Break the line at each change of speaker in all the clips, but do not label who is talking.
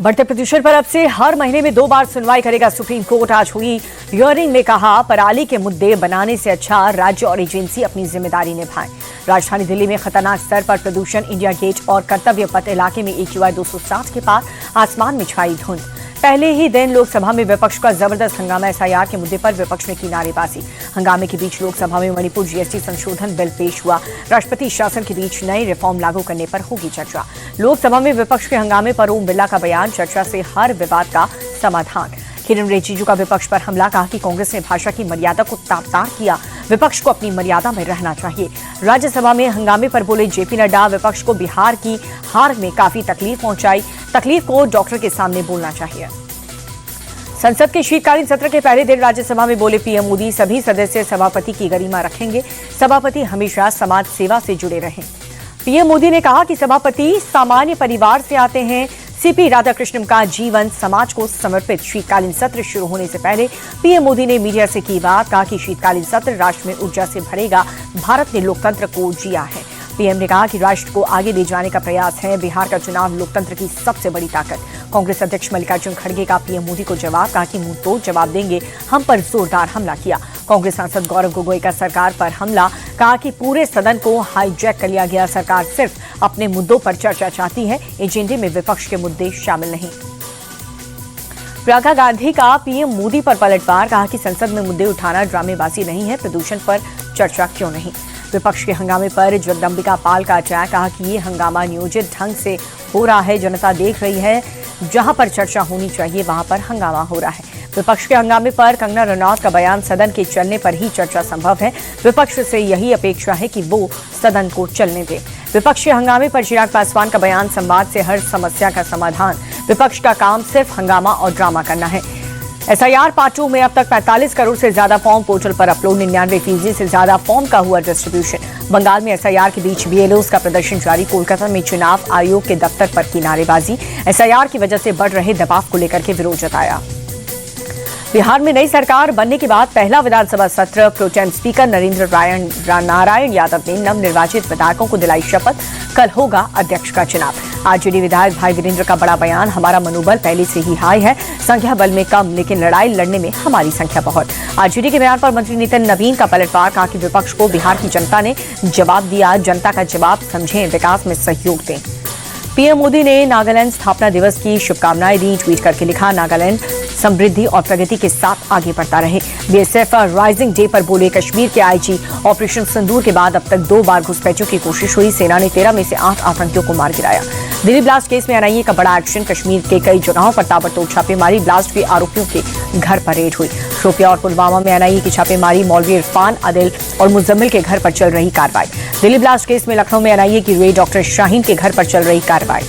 बढ़ते प्रदूषण पर अब से हर महीने में 2 बार सुनवाई करेगा सुप्रीम कोर्ट। आज हुई हियरिंग में कहा, पराली के मुद्दे बनाने से अच्छा राज्य और एजेंसी अपनी जिम्मेदारी निभाएं। राजधानी दिल्ली में खतरनाक स्तर पर प्रदूषण। इंडिया गेट और कर्तव्य पथ इलाके में AQI 260 के पार आसमान में छाई धुंध। पहले ही दिन लोकसभा में विपक्ष का जबरदस्त हंगामा। SIR के मुद्दे पर विपक्ष ने की नारेबाजी। हंगामे के बीच लोकसभा में मणिपुर GST संशोधन बिल पेश हुआ। राष्ट्रपति शासन के बीच नए रिफॉर्म लागू करने पर होगी चर्चा। लोकसभा में विपक्ष के हंगामे पर ओम बिरला का बयान, चर्चा से हर विवाद का समाधान। किरण रिजिजू का विपक्ष पर हमला, कहा कि कांग्रेस ने भाषा की मर्यादा को तार-तार किया, विपक्ष को अपनी मर्यादा में रहना चाहिए। राज्यसभा में हंगामे पर बोले JP नड्डा, विपक्ष को बिहार की हार में काफी तकलीफ पहुंचाई, तकलीफ को डॉक्टर के सामने बोलना चाहिए। संसद के शीतकालीन सत्र के पहले दिन राज्यसभा में बोले PM मोदी, सभी सदस्य सभापति की गरिमा रखेंगे, सभापति हमेशा समाज सेवा से जुड़े रहें। PM मोदी ने कहा कि सभापति सामान्य परिवार से आते हैं। CP राधाकृष्णन का जीवन समाज को समर्पित। शीतकालीन सत्र शुरू होने से पहले PM मोदी ने मीडिया से की बात, कहा कि शीतकालीन सत्र राष्ट्र में ऊर्जा से भरेगा, भारत ने लोकतंत्र को जिया है। PM ने कहा कि राष्ट्र को आगे ले जाने का प्रयास है। बिहार का चुनाव लोकतंत्र की सबसे बड़ी ताकत। कांग्रेस अध्यक्ष मल्लिकार्जुन खड़गे का PM मोदी को जवाब, कहा कि मुंह तोड़ जवाब देंगे, हम पर जोरदार हमला किया। कांग्रेस सांसद गौरव गोगोई का सरकार पर हमला, कहा कि पूरे सदन को हाईजैक कर लिया गया, सरकार सिर्फ अपने मुद्दों पर चर्चा चाहती है, एजेंडे में विपक्ष के मुद्दे शामिल नहीं। प्रियंका गांधी का PM मोदी पर पलटवार, कहा कि संसद में मुद्दे उठाना ड्रामेबाजी नहीं है, प्रदूषण पर चर्चा क्यों नहीं। विपक्ष के हंगामे पर जगदंबिका पाल का अटैक, कहा कि ये हंगामा नियोजित ढंग से हो रहा है, जनता देख रही है, जहां पर चर्चा होनी चाहिए वहां पर हंगामा हो रहा है। विपक्ष के हंगामे पर कंगना रनौत का बयान, सदन के चलने पर ही चर्चा संभव है, विपक्ष से यही अपेक्षा है कि वो सदन को चलने दे। विपक्ष के हंगामे पर चिराग पासवान का बयान, संवाद से हर समस्या का समाधान, विपक्ष का काम सिर्फ हंगामा और ड्रामा करना है। SIR पार्ट 2 में अब तक 45 करोड़ से ज्यादा फॉर्म पोर्टल पर अपलोड, 99% से ज्यादा फॉर्म का हुआ डिस्ट्रीब्यूशन। बंगाल में SIR के बीच BLOs का प्रदर्शन जारी। कोलकाता में चुनाव आयोग के दफ्तर पर की नारेबाजी। SIR की वजह से बढ़ रहे दबाव को लेकर के विरोध जताया। बिहार में नई सरकार बनने के बाद पहला विधानसभा सत्र। प्रोटेम स्पीकर नरेंद्र नारायण यादव ने नवनिर्वाचित विधायकों को दिलाई शपथ, कल होगा अध्यक्ष का चुनाव। RJD विधायक भाई वीरेंद्र का बड़ा बयान, हमारा मनोबल पहले से ही हाई है, संख्या बल में कम लेकिन लड़ाई लड़ने में हमारी संख्या बहुत। RJD के बयान पर मंत्री नितिन नवीन का पलटवार, कहा कि विपक्ष को बिहार की जनता ने जवाब दिया, जनता का जवाब समझें, विकास में सहयोग दें। PM मोदी ने नागालैंड स्थापना दिवस की शुभकामनाएं दी। ट्वीट करके लिखा, नागालैंड समृद्धि और प्रगति के साथ आगे बढ़ता रहे। BSF राइजिंग डे पर बोले, कश्मीर के IG ऑपरेशन सिंदूर के बाद अब तक 2 बार घुसपैठियों की कोशिश हुई, सेना ने 13 में से 8 आतंकियों को मार गिराया। दिल्ली ब्लास्ट केस में NIA का बड़ा एक्शन, कश्मीर के कई जगहों पर ताबड़तोड़ छापेमारी, ब्लास्ट के आरोपियों के घर पर रेड हुई। शोपियां और पुलवामा में NIA की छापेमारी, मौलवी इरफान, आदिल और मुजम्मिल के घर पर चल रही कार्रवाई। दिल्ली ब्लास्ट केस में लखनऊ में NIA की रेड, डॉक्टर शाहीन के घर पर चल रही कार्रवाई।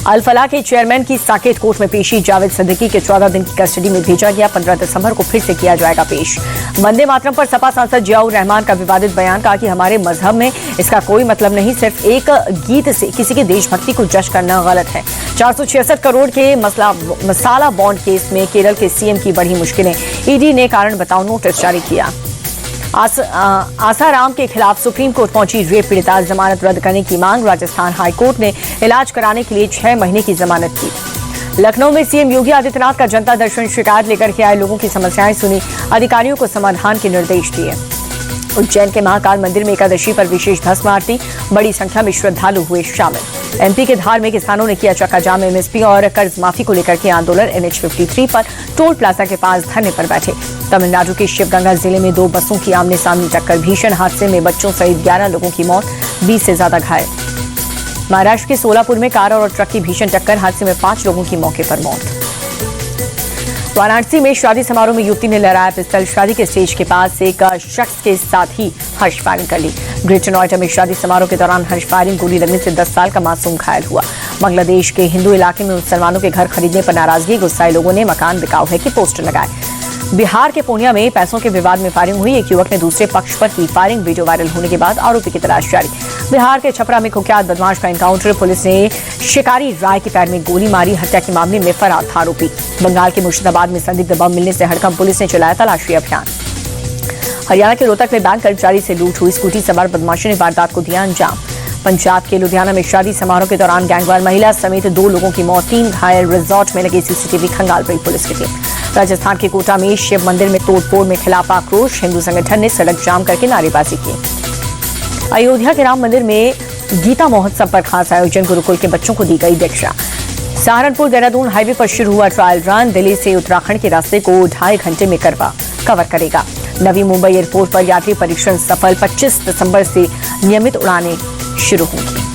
अल फलाह के चेयरमैन की साकेत कोर्ट में पेशी, जावेद सिद्दीकी के 14 दिन की कस्टडी में भेजा गया, 15 दिसंबर को फिर से किया जाएगा पेश। वंदे मातरम पर सपा सांसद जियाउर रहमान का विवादित बयान, कहा कि हमारे मजहब में इसका कोई मतलब नहीं, सिर्फ एक गीत से किसी की देशभक्ति को जज करना गलत है। 466 करोड़ के मसाला बॉन्ड केस में केरल के CM की बढ़ी मुश्किलें, ED ने कारण बताओ नोटिस जारी किया। आसाराम के खिलाफ सुप्रीम कोर्ट पहुंची रेप पीड़िता, जमानत रद्द करने की मांग। राजस्थान हाईकोर्ट ने इलाज कराने के लिए 6 महीने की जमानत की। लखनऊ में CM योगी आदित्यनाथ का जनता दर्शन, शिकायत लेकर के आए लोगों की समस्याएं सुनी, अधिकारियों को समाधान के निर्देश दिए। उज्जैन के महाकाल मंदिर में एकादशी पर विशेष भस्म आरती, बड़ी संख्या में श्रद्धालु हुए शामिल। MP के धार में किसानों ने किया चक्का जाम, MSP और कर्ज माफी को लेकर के आंदोलन। NH 53 पर टोल प्लाजा के पास धरने पर बैठे। तमिलनाडु के शिवगंगा जिले में 2 बसों की आमने सामने टक्कर, भीषण हादसे में बच्चों सहित 11 लोगों की मौत, 20 से ज्यादा घायल। महाराष्ट्र के सोलापुर में कार और ट्रक की भीषण टक्कर, हादसे में 5 लोगों की मौके पर मौत। वाराणसी में शादी समारोह में युवती ने लहराया पिस्टल, शादी के स्टेज के पास एक शख्स के साथ ही हर्ष फायरिंग कर ली। ग्रेटर नोएडा में शादी समारोह के दौरान हर्ष फायरिंग, गोली लगने से 10 साल का मासूम घायल हुआ। बांग्लादेश के हिंदू इलाके में मुसलमानों के घर खरीदने पर नाराजगी, गुस्साए लोगों ने मकान बिकाऊ है के पोस्टर लगाए। बिहार के पूर्णिया में पैसों के विवाद में फायरिंग हुई, एक युवक ने दूसरे पक्ष पर की फायरिंग, वीडियो वायरल होने के बाद आरोपी की तलाश जारी। बिहार के छपरा में कुख्यात बदमाश का एनकाउंटर, पुलिस ने शिकारी राय के पैर में गोली मारी, हत्या के मामले में फरार था आरोपी। बंगाल के मुर्शिदाबाद में संदिग्ध बम मिलने से हड़कंप, पुलिस ने चलाया तलाशी अभियान। हरियाणा के रोहतक में बैंक कर्मचारी से लूट हुई, स्कूटी सवार बदमाशों ने वारदात को दिया अंजाम। पंजाब के लुधियाना में शादी समारोह के दौरान गैंगवार महिला समेत 2 लोगों की मौत, 3 घायल, रिजॉर्ट में लगी सीसीटीवी खंगाल रही पुलिस की टीम। राजस्थान के कोटा में शिव मंदिर में तोड़फोड़ में खिलाफ आक्रोश, हिंदू संगठन ने सड़क जाम करके नारेबाजी की। अयोध्या के राम मंदिर में गीता महोत्सव पर खास आयोजन, गुरुकुल के बच्चों को दी गई दीक्षा। सहारनपुर देहरादून हाईवे पर शुरू हुआ ट्रायल रन, दिल्ली से उत्तराखंड के रास्ते को 2.5 घंटे में कवर करेगा। नवी मुंबई एयरपोर्ट पर यात्री परीक्षण सफल, 25 दिसंबर से नियमित उड़ानें शुरू होंगी।